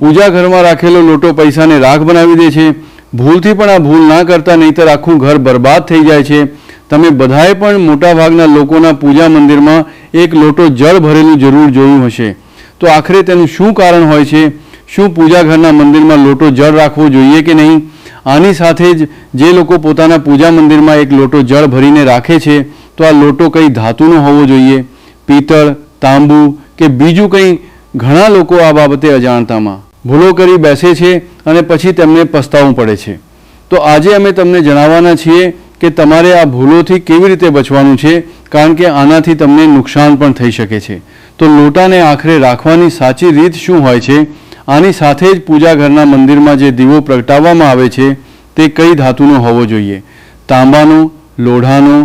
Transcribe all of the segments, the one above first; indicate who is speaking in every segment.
Speaker 1: પૂજા ઘરમાં રાખેલો લોટો પૈસાને રાખ બનાવી દે છે. ભૂલથી પણ આ ભૂલ ના કરતા, નહીંતર આખું ઘર બરબાદ થઈ જાય છે. તમે બધાએ પણ મોટાભાગના લોકોના પૂજા મંદિરમાં એક લોટો જળ ભરેલું જરૂર જોયું હશે. તો આખરે તેનું શું કારણ હોય છે? શું પૂજા ઘરના મંદિરમાં લોટો જળ રાખવો જોઈએ કે નહીં? આની સાથે જ જે લોકો પોતાના પૂજા મંદિરમાં એક લોટો જળ ભરીને રાખે છે, તો આ લોટો કઈ ધાતુનો હોવો જોઈએ? પિત્તળ, તાંબુ કે બીજું કંઈ? ઘણા લોકો આ બાબતે અજાણતામાં ભૂલો કરી બેસે છે અને પછી તેમને પસ્તાવવું પડે છે. તો આજે અમે તમને જણાવવાના છીએ કે તમારે આ ભૂલોથી કેવી રીતે બચવાનું છે, કારણ કે આનાથી તમને નુકસાન પણ થઈ શકે છે. તો લોટાને આખરે રાખવાની સાચી રીત શું હોય છે? આની સાથે જ પૂજા ઘરના મંદિરમાં જે દીવો પ્રગટાવવામાં આવે છે તે કઈ ધાતુનો હોવો જોઈએ? તાંબાનો, લોઢાનો,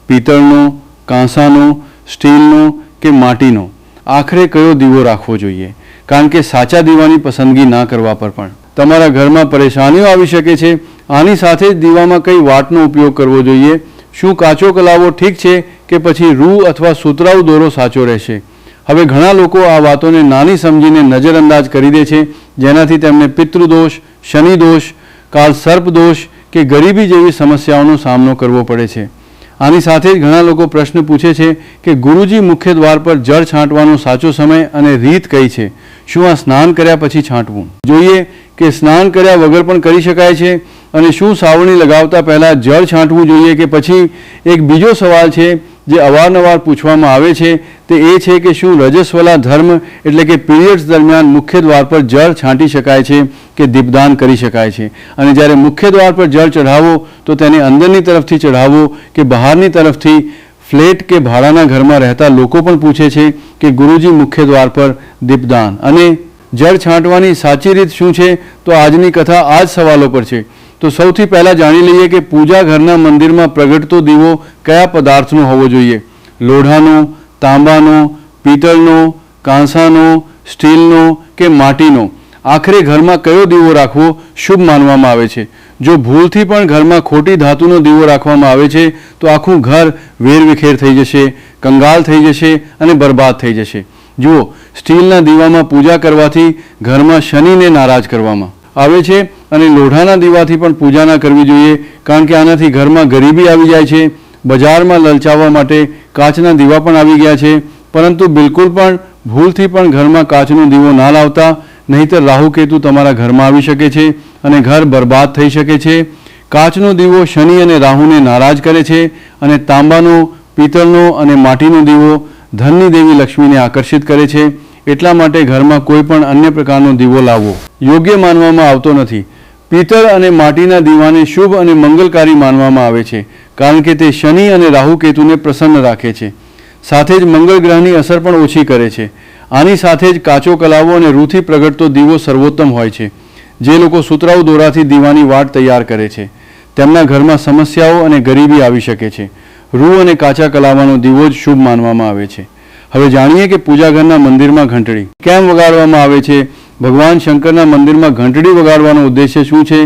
Speaker 1: પિત્તળનો, કાંસાનો, સ્ટીલનો કે માટીનો? આખરે કયો દીવો રાખવો જોઈએ? કારણ કે સાચા દીવાની પસંદગી ના કરવા પર પણ તમારા ઘરમાં પરેશાનીઓ આવી શકે છે. આની સાથે જ દીવામાં કઈ વાટનો ઉપયોગ કરવો જોઈએ? શું કાચો કલાવો ઠીક છે કે પછી રૂ અથવા સુતરાઉ દોરો સાચો રહેશે? હવે ઘણા લોકો આ વાતોને નાની સમજીને નજરઅંદાજ કરી દે છે, જેનાથી તેમને પિતૃદોષ, શનિ દોષ, કાલ સર્પ દોષ કે ગરીબી જેવી સમસ્યાઓનો સામનો કરવો પડે છે. આની સાથે જ ઘણા લોકો પ્રશ્ન પૂછે છે કે ગુરુજી, મુખ્ય દ્વાર પર જળ છાંટવાનો સાચો સમય અને રીત કઈ છે? શું આ સ્નાન કર્યા પછી છાંટવું જોઈએ કે સ્નાન કર્યા વગર પણ કરી શકાય છે? અને શું સાવરણી લગાવતા પહેલાં જળ છાંટવું જોઈએ કે પછી? એક બીજો સવાલ છે જે અવારનવાર પૂછવામાં આવે છે, તે એ છે કે શું રજસ્વલા ધર્મ એટલે કે પીરિયડ્સ દરમિયાન મુખ્ય દ્વાર પર જળ છાંટી શકાય છે કે દીપદાન કરી શકાય છે? અને જ્યારે મુખ્ય દ્વાર પર જળ ચઢાવો તો તેને અંદરની તરફથી ચઢાવો કે બહારની તરફથી? ફ્લેટ કે ભાડાના ઘરમાં રહેતા લોકો પણ પૂછે છે કે ગુરુજી, મુખ્ય દ્વાર પર દીપદાન અને જળ છાંટવાની સાચી રીત શું છે? તો આજની કથા આ જ સવાલો પર છે. તો સૌથી પહેલાં જાણી લઈએ કે પૂજા ઘરના મંદિરમાં પ્રગટતો દીવો કયા પદાર્થનો હોવો જોઈએ? લોઢાનો, તાંબાનો, પિત્તળનો, કાંસાનો, સ્ટીલનો કે માટીનો? આખરે ઘરમાં કયો દીવો રાખવો શુભ માનવામાં આવે છે? જો ભૂલથી પણ ઘરમાં ખોટી ધાતુનો દીવો રાખવામાં આવે છે તો આખું ઘર વેરવિખેર થઈ જશે, કંગાલ થઈ જશે અને બરબાદ થઈ જશે. જુઓ, સ્ટીલના દીવામાં પૂજા કરવાથી ઘરમાં શનિને નારાજ કરવામાં આવે છે અને લોઢાના દીવાથી પણ પૂજા ના કરવી જોઈએ, કારણ કે આનાથી ઘરમાં ગરીબી આવી જાય છે. બજારમાં લલચાવવા માટે કાચના દીવા પણ આવી ગયા છે, પરંતુ બિલકુલ પણ ભૂલથી પણ ઘરમાં કાચનો દીવો ના લાવતા, નહીંતર રાહુકેતુ તમારા ઘરમાં આવી શકે છે અને ઘર બરબાદ થઈ શકે છે. કાચનો દીવો શનિ અને રાહુને નારાજ કરે છે અને તાંબાનો, પિત્તળનો અને માટીનો દીવો ધનની દેવી લક્ષ્મીને આકર્ષિત કરે છે. એટલા માટે ઘરમાં કોઈ પણ અન્ય પ્રકારનો દીવો લાવવો યોગ્ય માનવામાં આવતો નથી. પિત્તળ અને માટીના દીવાને શુભ અને મંગલકારી માનવામાં આવે છે, કારણ કે તે શનિ અને રાહુકેતુને પ્રસન્ન રાખે છે. સાથે જ મંગળ ગ્રહની અસર પણ ઓછી કરે છે. આની સાથે જ કાચો કલાવો અને રૂથી પ્રગટતો દીવો સર્વોત્તમ હોય છે. જે લોકો સુતરાઉ દોરાથી દીવાની વાટ તૈયાર કરે છે તેમના ઘરમાં સમસ્યાઓ અને ગરીબી આવી શકે છે. રૂ અને કાચા કલાવાનો દીવો જ શુભ માનવામાં આવે છે. હવે જાણીએ કે પૂજા ઘરના મંદિરમાં ઘંટડી કેમ વગાડવામાં આવે છે? ભગવાન શંકરના મંદિરમાં ઘંટડી વગાડવાનો ઉદ્દેશ્ય શું છે?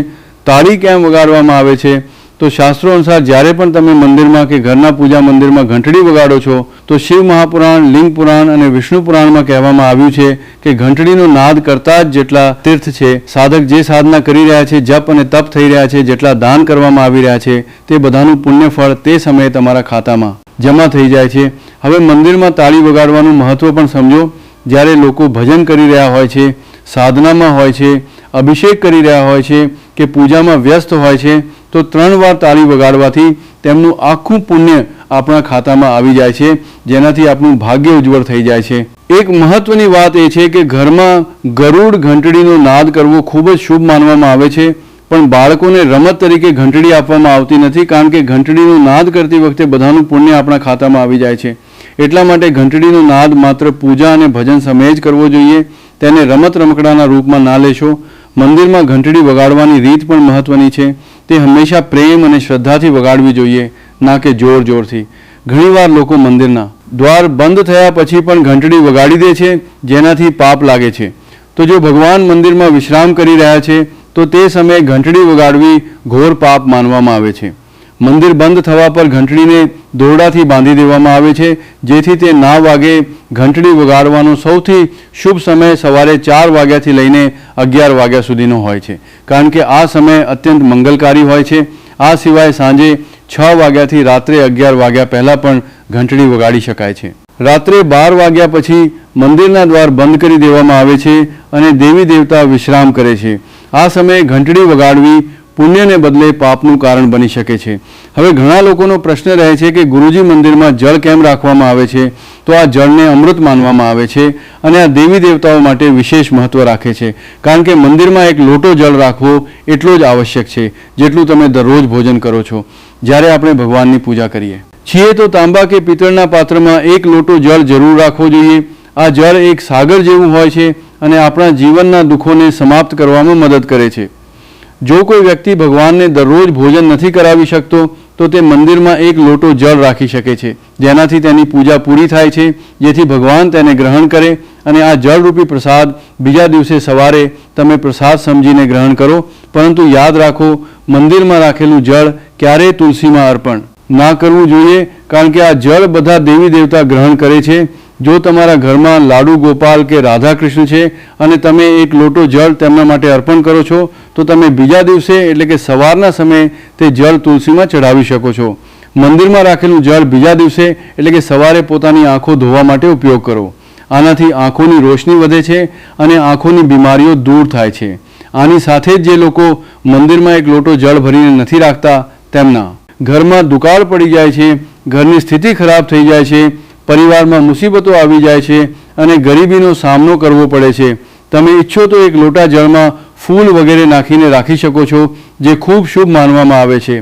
Speaker 1: તાળી કેમ વગાડવામાં આવે છે? તો શાસ્ત્રો અનુસાર જ્યારે પણ તમે મંદિરમાં કે ઘરના પૂજા મંદિરમાં ઘંટડી વગાડો છો તો શિવ મહાપુરાણ, લિંગ પુરાણ અને વિષ્ણુ પુરાણમાં કહેવામાં આવ્યું છે કે ઘંટડીનો નાદ કરતા જ જેટલા તીર્થ છે, સાધક જે સાધના કરી રહ્યા છે, જપ અને તપ થઈ રહ્યા છે, જેટલા દાન કરવામાં આવી રહ્યા છે, તે બધાનું પુણ્ય ફળ તે સમયે તમારા ખાતામાં જમા થઈ જાય છે. હવે મંદિરમાં તાળી વગાડવાનું મહત્વ પણ સમજો. જ્યારે લોકો ભજન કરી રહ્યા હોય છે, સાધનામાં હોય છે, અભિષેક કરી રહ્યા હોય છે કે પૂજામાં વ્યસ્ત હોય છે, તો 3 વાર તાળી વગાડવાથી તેમનું આખું પુણ્ય આપણા ખાતામાં આવી જાય છે, જેનાથી આપણું ભાગ્ય ઉજ્જવળ થઈ જાય છે. એક મહત્વની વાત એ છે કે ઘરમાં ગરુડ ઘંટડીનો નાદ કરવો ખૂબ જ શુભ માનવામાં આવે છે, પણ બાળકોને રમત તરીકે ઘંટડી આપવામાં આવતી નથી, કારણ કે ઘંટડીનો નાદ કરતી વખતે બધાનું પુણ્ય આપણા ખાતામાં આવી જાય છે. એટલા માટે ઘંટડીનો નાદ માત્ર પૂજા અને ભજન સમયે જ કરવો જોઈએ. તેને રમત રમકડાના રૂપમાં ના લેશો. મંદિરમાં ઘંટડી વગાડવાની રીત પણ મહત્વની છે. તે હંમેશા પ્રેમ અને શ્રદ્ધાથી વગાડવી જોઈએ, ના કે જોર જોરથી. ઘણીવાર લોકો મંદિરના દ્વાર બંધ થયા પછી પણ ઘંટડી વગાડી દે છે, જેનાથી પાપ લાગે છે. તો જો ભગવાન મંદિરમાં વિશ્રામ કરી રહ્યા છે તો તે સમયે ઘંટડી વગાડવી ઘોર પાપ માનવામાં આવે છે. મંદિર બંધ થવા પર ઘંટડીને દોરડાથી બાંધી દેવામાં આવે છે, જેથી તે ના વાગે. ઘંટડી વગાડવાનો સૌથી શુભ સમય સવારે 4 વાગ્યાથી લઈને 11 વાગ્યા સુધીનો હોય છે, કારણ કે આ સમય અત્યંત મંગલકારી હોય છે. આ સિવાય સાંજે 6 વાગ્યાથી રાત્રે 11 વાગ્યા પહેલાં પણ ઘંટડી વગાડી શકાય છે. રાત્રે 12 વાગ્યા પછી મંદિરના દ્વાર બંધ કરી દેવામાં આવે છે અને દેવી દેવતા વિશ્રામ કરે છે. આ સમયે ઘંટડી વગાડવી પુણ્યને બદલે પાપનું કારણ બની શકે છે. હવે ઘણા લોકોનો પ્રશ્ન રહે છે કે ગુરુજી મંદિરમાં જળ કેમ રાખવામાં આવે છે? તો આ જળને અમૃત માનવામાં આવે છે અને આ દેવી દેવતાઓ માટે વિશેષ મહત્વ રાખે છે, કારણ કે મંદિરમાં એક લોટો જળ રાખવો એટલો જ આવશ્યક છે જેટલું તમે દરરોજ ભોજન કરો છો જ્યારે આપણે ભગવાનની પૂજા કરીએ છીએ. તો તાંબા કે પિત્તળના પાત્રમાં 1 લોટો જળ જરૂર રાખવો જોઈએ. આ જળ એક સાગર જેવું હોય છે અને આપણા જીવનના દુઃખોને સમાપ્ત કરવામાં મદદ કરે છે. જો કોઈ વ્યક્તિ ભગવાનને દરરોજ ભોજન નથી કરાવી શકતો તો તે મંદિરમાં 1 લોટો જળ રાખી શકે છે, જેનાથી તેની પૂજા પૂરી થાય છે, જેથી ભગવાન તેને ગ્રહણ કરે અને આ જળરૂપી પ્રસાદ બીજા દિવસે સવારે તમે પ્રસાદ સમજીને ગ્રહણ કરો. પરંતુ યાદ રાખો, મંદિરમાં રાખેલું જળ ક્યારેય તુલસીમાં અર્પણ ના કરવું જોઈએ, કારણ કે આ જળ બધા દેવી દેવતા ગ્રહણ કરે છે. જો તમારા ઘરમાં લાડુ ગોપાલ કે રાધા કૃષ્ણ છે અને તમે 1 લોટો જળ તેમના માટે અર્પણ કરો છો તો તમે બીજા દિવસે એટલે કે સવારના સમયે તે જળ તુલસીમાં ચઢાવી શકો છો. મંદિરમાં રાખેલું જળ બીજા દિવસે એટલે કે સવારે પોતાની આંખો ધોવા માટે ઉપયોગ કરો. આનાથી આંખોની રોશની વધે છે અને આંખોની બીમારીઓ દૂર થાય છે. આની સાથે જ જે લોકો મંદિરમાં 1 લોટો જળ ભરીને નથી રાખતા તેમના ઘરમાં દુકાળ પડી જાય છે, ઘરની સ્થિતિ ખરાબ થઈ જાય છે, પરિવારમાં મુસીબતો આવી જાય છે અને ગરીબીનો સામનો કરવો પડે છે. તમે ઈચ્છો તો 1 લોટા જળમાં ફૂલ વગેરે નાખીને રાખી શકો છો, જે ખૂબ શુભ માનવામાં આવે છે.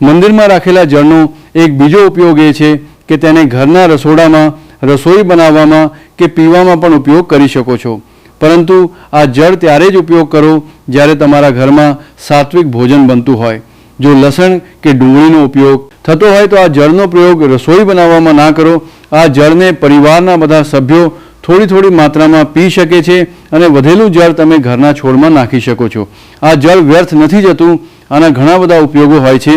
Speaker 1: મંદિરમાં રાખેલા જળનો એક બીજો ઉપયોગ એ છે કે તેને ઘરના રસોડામાં રસોઈ બનાવવામાં કે પીવામાં પણ ઉપયોગ કરી શકો છો. પરંતુ આ જળ ત્યારે જ ઉપયોગ કરો જ્યારે તમારા ઘરમાં સાત્વિક ભોજન બનતું હોય. જો લસણ કે ડુંગળીનો ઉપયોગ થતો હોય તો આ જળનો પ્રયોગ રસોઈ બનાવવામાં ના કરો. આ જળને પરિવારના બધા સભ્યો થોડી થોડી માત્રામાં પી શકે છે અને વધેલું જળ તમે ઘરના છોડમાં નાખી શકો છો. આ જળ વ્યર્થ નથી જતું. આના ઘણા બધા ઉપયોગો હોય છે.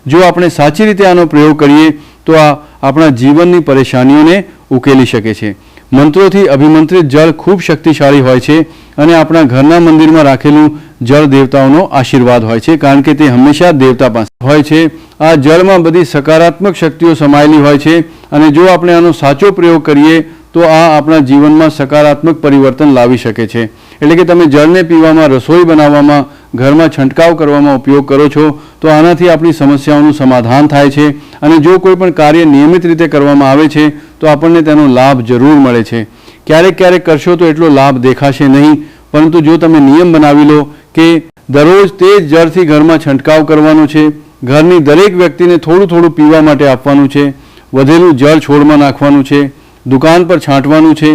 Speaker 1: જો આપણે સાચી રીતે આનો પ્રયોગ કરીએ તો આ આપણા જીવનની પરેશાનીઓને ઉકેલી શકે છે. મંત્રોથી અભિમંત્રિત જળ ખૂબ શક્તિશાળી હોય છે અને આપણા ઘરના મંદિરમાં રાખેલું જળ દેવતાઓનો આશીર્વાદ હોય છે, કારણ કે તે હંમેશા દેવતા પાસે હોય છે. આ જળમાં બધી સકારાત્મક શક્તિઓ સમાયેલી હોય છે અને જો આપણે આનો સાચો પ્રયોગ કરીએ તો આ આપણા જીવનમાં સકારાત્મક પરિવર્તન લાવી શકે છે. એટલે કે તમે જળને પીવામાં, રસોઈ બનાવવામાં, ઘરમાં છંટકાવ કરવામાં ઉપયોગ કરો છો તો આનાથી આપણી સમસ્યાઓનું સમાધાન થાય છે અને જો કોઈ પણ કાર્ય નિયમિત રીતે કરવામાં આવે છે તો આપણને તેનો લાભ જરૂર મળે છે. ક્યારેક ક્યારેક કરશો તો એટલો લાભ દેખાશે નહીં, પરંતુ જો તમે નિયમ બનાવી લો કે દરરોજ તે જ જળથી ઘરમાં છંટકાવ કરવાનો છે, ઘરની દરેક વ્યક્તિને થોડું થોડું પીવા માટે આપવાનું છે, વધેલું જળ છોડમાં નાખવાનું છે, દુકાન પર છાંટવાનું છે,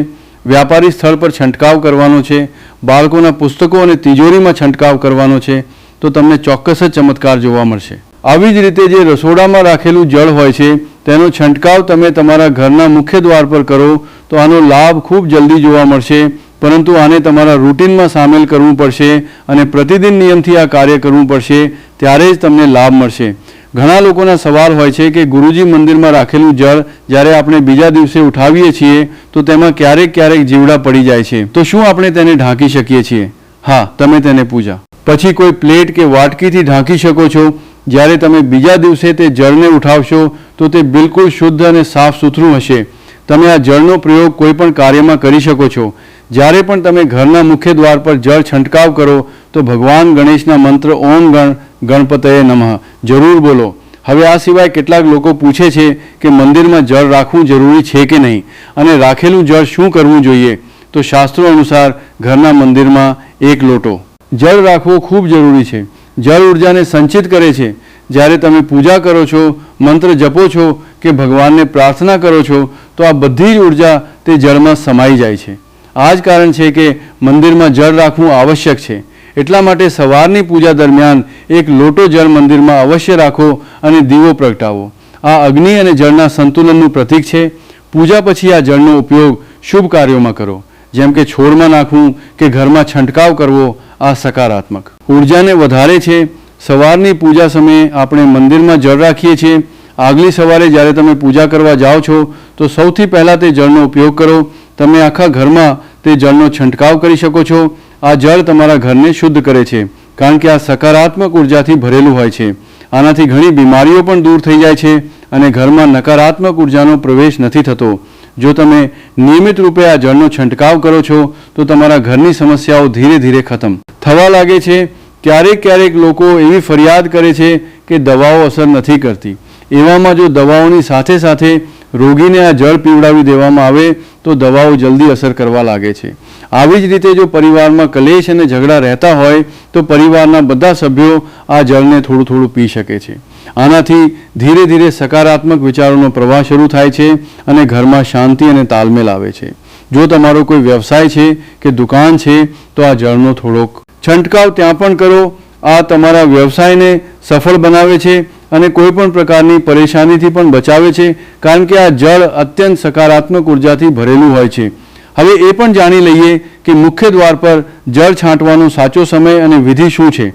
Speaker 1: વ્યાપારી સ્થળ પર છંટકાવ કરવાનો છે, બાળકોના પુસ્તકો અને તિજોરીમાં છંટકાવ કરવાનો છે, તો તમને ચોક્કસ જ ચમત્કાર જોવા મળશે. આવી જ રીતે જે રસોડામાં રાખેલું જળ હોય છે તેનો છંટકાવ તમે તમારા ઘરના મુખ્ય દ્વાર પર કરો તો આનો લાભ ખૂબ જલ્દી જોવા મળશે. પરંતુ આને તમારા રૂટીનમાં સામેલ કરવું પડશે અને પ્રતિદિન નિયમથી આ કાર્ય કરવું પડશે, ત્યારે જ તમને લાભ મળશે. ઘણા લોકોના સવાલ હોય છે કે ગુરુજી મંદિરમાં રાખેલું જળ જ્યારે આપણે બીજા દિવસે ઉઠાવીએ છીએ તો તેમાં ક્યારેક ક્યારેક જીવડા પડી જાય છે, તો શું આપણે તેને ઢાંકી શકીએ છીએ? હા, તમે તેને પૂજા પછી કોઈ પ્લેટ કે વાટકીથી ઢાંકી શકો છો. જ્યારે તમે બીજા દિવસે તે જળને ઉઠાવશો તો તે બિલકુલ શુદ્ધ અને સાફ સુથરું હશે. તમે આ જળનો પ્રયોગ કોઈ પણ કાર્યમાં કરી શકો છો. જ્યારે પણ તમે ઘરના મુખ્ય દ્વાર પર જળ છંટકાવ કરો તો ભગવાન ગણેશના મંત્ર ઓમ ગણપતયે નમઃ જરૂર બોલો. હવે આ સિવાય કેટલાક લોકો પૂછે છે કે મંદિરમાં જળ રાખવું જરૂરી છે કે નહીં અને રાખેલું જળ શું કરવું જોઈએ? તો શાસ્ત્રો અનુસાર ઘરના મંદિરમાં 1 લોટો જળ રાખવો ખૂબ જરૂરી છે. જળ ઉર્જાને સંચિત કરે છે. જ્યારે તમે પૂજા કરો છો, મંત્ર જપો છો કે ભગવાનને પ્રાર્થના કરો છો તો આ બધી જ ઉર્જા તે જળમાં સમાઈ જાય છે. આ જ કારણ છે કે મંદિરમાં જળ રાખવું આવશ્યક છે. એટલા માટે સવારની પૂજા દરમિયાન 1 લોટો જળ મંદિરમાં અવશ્ય રાખો અને દીવો પ્રગટાવો. આ અગ્નિ અને જળના સંતુલનનું પ્રતીક છે. પૂજા પછી આ જળનો ઉપયોગ શુભ કાર્યોમાં કરો, જેમ કે છોડમાં નાખવું કે ઘરમાં છંટકાવ કરવો. આ સકારાત્મક ઉર્જાને વધારે છે. સવારની પૂજા સમયે આપણે મંદિરમાં જળ રાખીએ છીએ આગલી સવારે જ્યારે તમે પૂજા કરવા જાઓ છો તો સૌથી પહેલાં તે જળનો ઉપયોગ કરો. તમે આખા ઘરમાં તે જળનો છંટકાવ કરી શકો છો. આ જળ તમારા ઘરને શુદ્ધ કરે છે, કારણ કે આ સકારાત્મક ઉર્જાથી ભરેલું હોય છે. આનાથી ઘણી બીમારીઓ પણ દૂર થઈ જાય છે અને ઘરમાં નકારાત્મક ઉર્જાનો પ્રવેશ નથી થતો. જો તમે નિયમિત રૂપે આ જળનો છંટકાવ કરો છો તો તમારા ઘરની સમસ્યાઓ ધીરે ધીરે ખતમ થવા લાગે છે. ક્યારેક લોકો એવી ફરિયાદ કરે છે કે દવાઓ અસર નથી કરતી. એવામાં જો દવાઓની સાથે સાથે રોગીને આ જળ પીવડાવી દેવામાં આવે તો દવાઓ જલ્દી અસર કરવા લાગે છે. આવી જ રીતે જો પરિવારમાં કલેશ અને ઝઘડા રહેતા હોય તો પરિવારના બધા સભ્યો આ જળને થોડું થોડું પી શકે છે. આનાથી ધીરે ધીરે સકારાત્મક વિચારોનો પ્રવાહ શરૂ થાય છે અને ઘરમાં શાંતિ અને તાલમેલ આવે છે. જો તમારો કોઈ વ્યવસાય છે કે દુકાન છે તો આ જળનો થોડોક છંટકાવ ત્યાં પણ કરો. આ તમારા વ્યવસાયને સફળ બનાવે છે અને કોઈ પણ પ્રકારની પરેશાનીથી પણ બચાવે છે, કારણ કે આ જળ અત્યંત સકારાત્મક ઉર્જાથી ભરેલું હોય છે. હવે એ પણ જાણી લઈએ કે મુખ્ય દ્વાર પર જળ છાંટવાનો સાચો સમય અને વિધિ શું છે.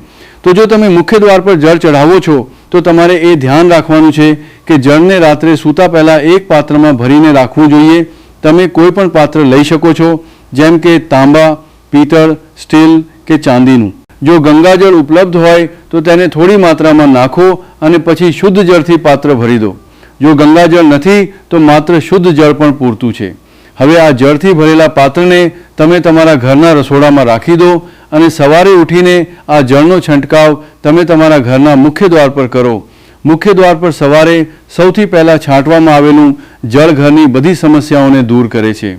Speaker 1: તો જો તમે મુખ્ય દ્વાર પર જળ ચઢાવો છો તો તમારે એ ધ્યાન રાખવાનું છે કે જળને રાત્રે સૂતા પહેલાં એક પાત્રમાં ભરીને રાખવું જોઈએ. તમે કોઈ પણ પાત્ર લઈ શકો છો, જેમ કે તાંબા, પિત્તળ, સ્ટીલ કે ચાંદીનું. જો ગંગાજળ ઉપલબ્ધ હોય તો તેને થોડી માત્રામાં નાખો અને પછી શુદ્ધ જળથી પાત્ર ભરી દો. જો ગંગાજળ નથી તો માત્ર શુદ્ધ જળ પણ પૂરતું છે. હવે આ જળથી ભરેલા પાત્રને તમે તમારા ઘરના રસોડામાં રાખી દો અને સવારે ઉઠીને આ જળનો છંટકાવ તમે તમારા ઘરના મુખ્ય દ્વાર પર કરો. મુખ્ય દ્વાર પર સવારે સૌથી પહેલાં છાંટવામાં આવેલું જળ ઘરની બધી સમસ્યાઓને દૂર કરે છે.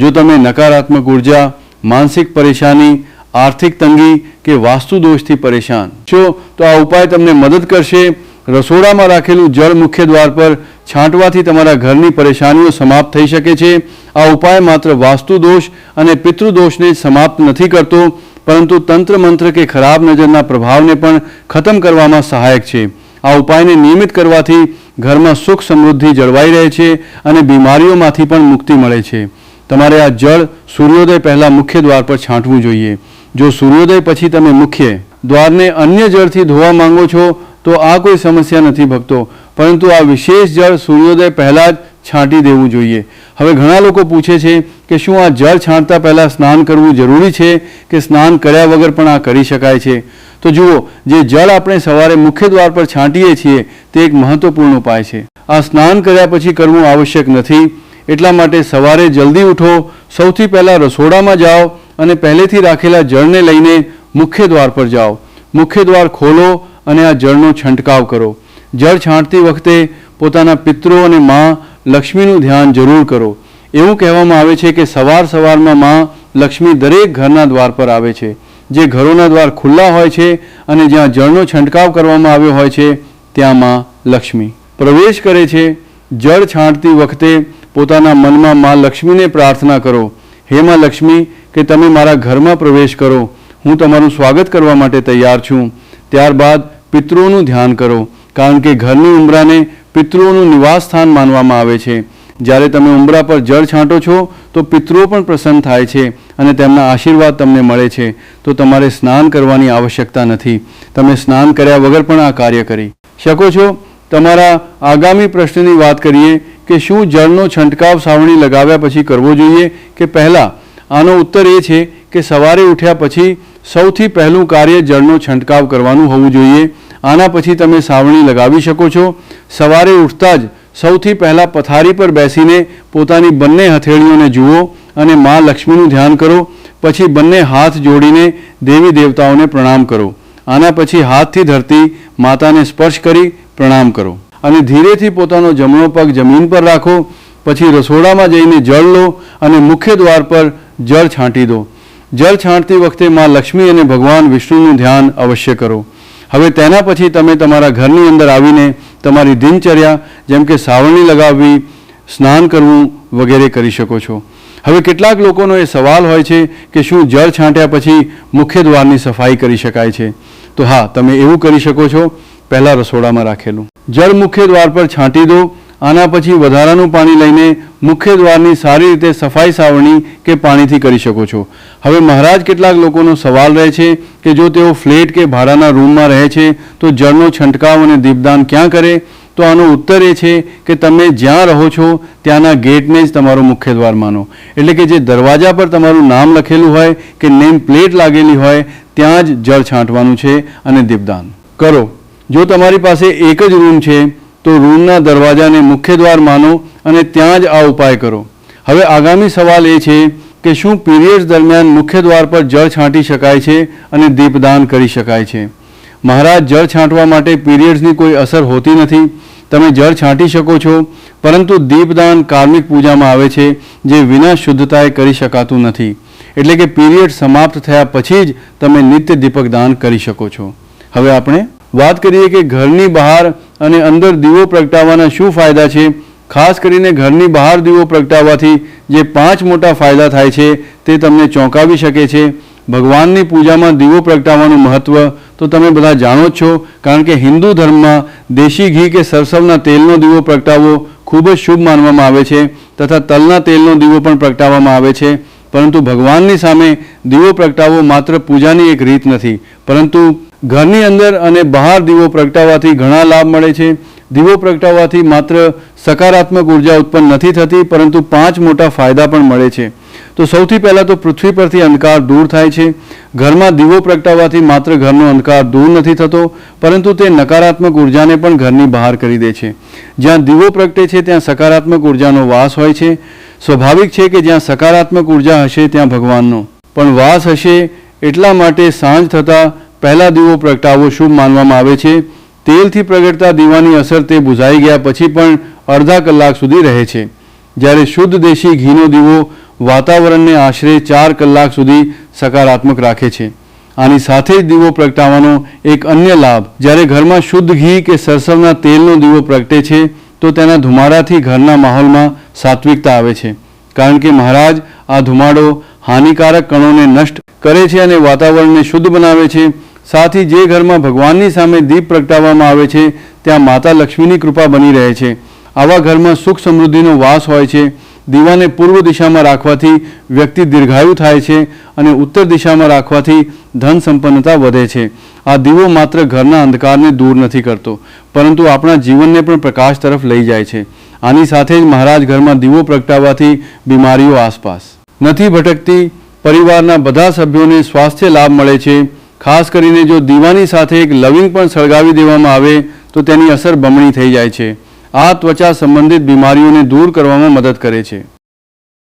Speaker 1: જો તમે નકારાત્મક ઉર્જા, માનસિક પરેશાની, આર્થિક તંગી કે વાસ્તુ દોષથી પરેશાન છો તો આ ઉપાય તમને મદદ કરશે. રસોડામાં રાખેલું જળ મુખ્ય દ્વાર પર છાંટવાથી તમારા ઘરની પરેશાનીઓ સમાપ્ત થઈ શકે છે. આ ઉપાય માત્ર વાસ્તુ દોષ અને પિતૃદોષને જ સમાપ્ત નથી કરતો, પરંતુ તંત્ર મંત્ર કે ખરાબ નજરના પ્રભાવને પણ ખતમ કરવામાં સહાયક છે. આ ઉપાયને નિયમિત કરવાથી ઘરમાં સુખ સમૃદ્ધિ જળવાઈ રહે છે અને બીમારીઓમાંથી પણ મુક્તિ મળે છે. તમારે આ જળ સૂર્યોદય પહેલાં મુખ્ય દ્વાર પર છાંટવું જોઈએ. જો સૂર્યોદય પછી તમે મુખ્ય દ્વારને અન્ય જળથી ધોવા માંગો છો તો આ કોઈ સમસ્યા નથી ભક્તો, પરંતુ આ વિશેષ જળ સૂર્યોદય પહેલાં જ છાંટી દેવું જોઈએ. હવે ઘણા લોકો પૂછે છે કે શું આ જળ છાંટતા પહેલાં સ્નાન કરવું જરૂરી છે કે સ્નાન કર્યા વગર પણ આ કરી શકાય છે? તો જુઓ, જે જળ આપણે સવારે મુખ્ય દ્વાર પર છાંટીએ છીએ તે એક મહત્વપૂર્ણ ઉપાય છે. આ સ્નાન કર્યા પછી કરવું આવશ્યક નથી. એટલા માટે સવારે જલ્દી ઉઠો, સૌથી પહેલાં રસોડામાં જાઓ અને પહેલેથી રાખેલા જળને લઈને મુખ્ય દ્વાર પર જાઓ. મુખ્ય દ્વાર ખોલો અને આ જળનો છંટકાવ કરો. જળ છાંટતી વખતે પોતાના પિતરો અને મા લક્ષ્મીનું ધ્યાન જરૂર કરો. એવું કહેવામાં આવે છે કે સવારમાં મા લક્ષ્મી દરેક ઘરના દ્વાર પર આવે છે. જે ઘરોના દ્વાર ખુલ્લા હોય છે અને જ્યાં જળનો છંટકાવ કરવામાં આવ્યો હોય છે ત્યાં મા લક્ષ્મી પ્રવેશ કરે છે. જળ છાંટતી વખતે પોતાના મનમાં મા લક્ષ્મીને પ્રાર્થના કરો, હે મા લક્ષ્મી, કે તમે મારા ઘરમાં પ્રવેશ કરો. હું તમારું સ્વાગત કરવા માટે તૈયાર છું. ત્યારબાદ પિતૃઓનું ધ્યાન કરો, કારણ કે ઘરની ઉંબરાને પિતૃઓનું નિવાસ સ્થાન માનવામાં આવે છે. જ્યારે તમે ઉંબરા પર જળ છાંટો છો તો પિતૃઓ પણ પ્રસન્ન થાય છે અને તેમના આશીર્વાદ તમને મળે છે. તો તમારે સ્નાન કરવાની આવશ્યકતા નથી. તમે સ્નાન કર્યા વગર પણ આ કાર્ય કરી શકો છો. તમારા આગામી પ્રશ્નની વાત કરીએ કે શું જળનો છંટકાવ સાવરણી લગાવ્યા પછી કરવો જોઈએ કે પહેલાં? આનો ઉત્તર એ છે કે સવારે ઉઠ્યા પછી સૌથી પહેલું કાર્ય જળનો છંટકાવ કરવાનું હોવું જોઈએ. આના પછી તમે સાવરણી લગાવી શકો છો. સવારે ઉઠતા જ સૌથી પહેલાં પથારી પર બેસીને પોતાની બંને હથેળીઓને જુઓ અને મા લક્ષ્મીનું ધ્યાન કરો. પછી બંને હાથ જોડીને દેવી દેવતાઓને પ્રણામ કરો. આના પછી હાથથી ધરતી માતાને સ્પર્શ કરી પ્રણામ કરો અને ધીરેથી પોતાનો જમણો પગ જમીન પર રાખો. પછી રસોડામાં જઈને જળ લો અને મુખ્ય દ્વાર પર જળ છાંટી દો. જળ છાંટતી વખતે મા લક્ષ્મી અને ભગવાન વિષ્ણુનું ધ્યાન અવશ્ય કરો. હવે તેના પછી તમે તમારા ઘરની અંદર આવીને તમારી દિનચર્યા જેમ કે સાવરણી લગાવવી, સ્નાન કરવું વગેરે કરી શકો છો. હવે કેટલાક લોકોનો એ સવાલ હોય છે કે શું જળ છાંટ્યા પછી મુખ્ય દ્વારની સફાઈ કરી શકાય છે? તો હા, તમે એવું કરી શકો છો. પહેલાં રસોડામાં રાખેલું જળ મુખ્ય દ્વાર પર છાંટી દો. આના પછી વધારાનું પાણી લઈને મુખ્ય દ્વારની સારી રીતે સફાઈ સાવરણી કે પાણીથી કરી શકો છો. હવે મહારાજ, કેટલાક લોકોનો સવાલ રહે છે કે જો તેઓ ફ્લેટ કે ભાડાના રૂમમાં રહે છે તો જળનો છંટકાવ અને દીપદાન ક્યાં કરે? તો આનો ઉત્તર એ છે કે તમે જ્યાં રહો છો ત્યાંના ગેટને જ તમારો મુખ્ય દ્વાર માનો. એટલે કે જે દરવાજા પર તમારું નામ લખેલું હોય કે નેમ પ્લેટ લાગેલી હોય ત્યાં જ જળ છાંટવાનું છે અને દીપદાન કરો. જો તમારી પાસે એક જ રૂમ છે તો રૂમના દરવાજાને મુખ્ય દ્વાર માનો અને ત્યાં જ આ ઉપાય કરો. હવે આગામી સવાલ એ છે કે શું પીરિયડ્સ દરમિયાન મુખ્ય દ્વાર પર જળ છાંટી શકાય છે અને દીપદાન કરી શકાય છે? મહારાજ, જળ છાંટવા માટે પીરિયડ્સની કોઈ અસર હોતી નથી. તમે જળ છાંટી શકો છો, પરંતુ દીપદાન કાર્મિક પૂજામાં આવે છે જે વિના શુદ્ધતાએ કરી શકાતું નથી. એટલે કે પીરિયડ સમાપ્ત થયા પછી જ તમે નિત્ય દીપકદાન કરી શકો છો. હવે આપણે વાત કરીએ કે ઘરની બહાર અને અંદર દીવો પ્રગટાવવાના શું ફાયદા છે. ખાસ કરીને ઘરની બહાર દીવો પ્રગટાવવાથી જે 5 મોટા ફાયદા થાય છે તે તમને ચોંકાવી શકે છે. ભગવાનની પૂજામાં દીવો પ્રગટાવવાનું મહત્ત્વ તો તમે બધા જાણો જ છો, કારણ કે હિન્દુ ધર્મમાં દેશી ઘી કે સરસવના તેલનો દીવો પ્રગટાવવો ખૂબ જ શુભ માનવામાં આવે છે તથા તલના તેલનો દીવો પણ પ્રગટાવવામાં આવે છે. પરંતુ ભગવાનની સામે દીવો પ્રગટાવવો માત્ર પૂજાની એક રીત નથી, પરંતુ ઘરની અંદર અને બહાર દીવો પ્રગટાવવાથી ઘણા લાભ મળે છે. દીવો પ્રગટાવવાથી માત્ર સકારાત્મક ઉર્જા ઉત્પન્ન નથી થતી, પરંતુ 5 મોટા ફાયદા પણ મળે છે. તો સૌથી પહેલાં તો પૃથ્વી પરથી અંધકાર દૂર થાય છે. ઘરમાં દીવો પ્રગટાવવાથી માત્ર ઘરનો અંધકાર દૂર નથી થતો, પરંતુ તે નકારાત્મક ઉર્જાને પણ ઘરની બહાર કરી દે છે. જ્યાં દીવો પ્રગટે છે ત્યાં સકારાત્મક ઉર્જાનો વાસ હોય છે. સ્વાભાવિક છે કે જ્યાં સકારાત્મક ઉર્જા હશે ત્યાં ભગવાનનો પણ વાસ હશે. એટલા માટે સાંજ થતાં પહેલાં દીવો પ્રગટાવવો શુભ માનવામાં આવે છે. તેલથી પ્રગટતા દીવાની અસર તે બુઝાઈ ગયા પછી પણ અડધા કલાક સુધી રહે છે, જ્યારે શુદ્ધ દેશી ઘીનો દીવો વાતાવરણને આશરે 4 કલાક સુધી સકારાત્મક રાખે છે. આની સાથે જ દીવો પ્રગટાવવાનો એક અન્ય લાભ, જ્યારે ઘરમાં શુદ્ધ ઘી કે સરસવના તેલનો દીવો પ્રગટે છે તો તેના ધુમાડાથી ઘરના માહોલમાં સાત્વિકતા આવે છે, કારણ કે મહારાજ આ ધુમાડો હાનિકારક કણોને નષ્ટ કરે છે અને વાતાવરણને શુદ્ધ બનાવે છે. સાથી જે ઘરમાં ભગવાનની સામે દીપ પ્રગટાવવામાં આવે છે ત્યાં માતા લક્ષ્મીની કૃપા બની રહે છે. આવા ઘરમાં સુખ સમૃદ્ધિનો વાસ હોય છે. દીવાને પૂર્વ દિશામાં રાખવાથી વ્યક્તિ દીર્ઘાયુ થાય છે અને ઉત્તર દિશામાં રાખવાથી ધન સંપન્નતા વધે છે. આ દીવો માત્ર ઘરના અંધકારને દૂર નથી કરતો, પરંતુ આપણા જીવનને પણ પ્રકાશ તરફ લઈ જાય છે. આની સાથે જ મહારાજ ઘરમાં દીવો પ્રગટાવવાથી બીમારીઓ આસપાસ નથી ભટકતી. પરિવારના બધા સભ્યોને સ્વાસ્થ્ય લાભ મળે છે. ખાસ કરીને જો દીવાની સાથે એક લવિંગ પણ સળગાવી દેવામાં આવે તો તેની અસર બમણી થઈ જાય છે. આ ત્વચા સંબંધિત બીમારીઓને દૂર કરવામાં મદદ કરે છે.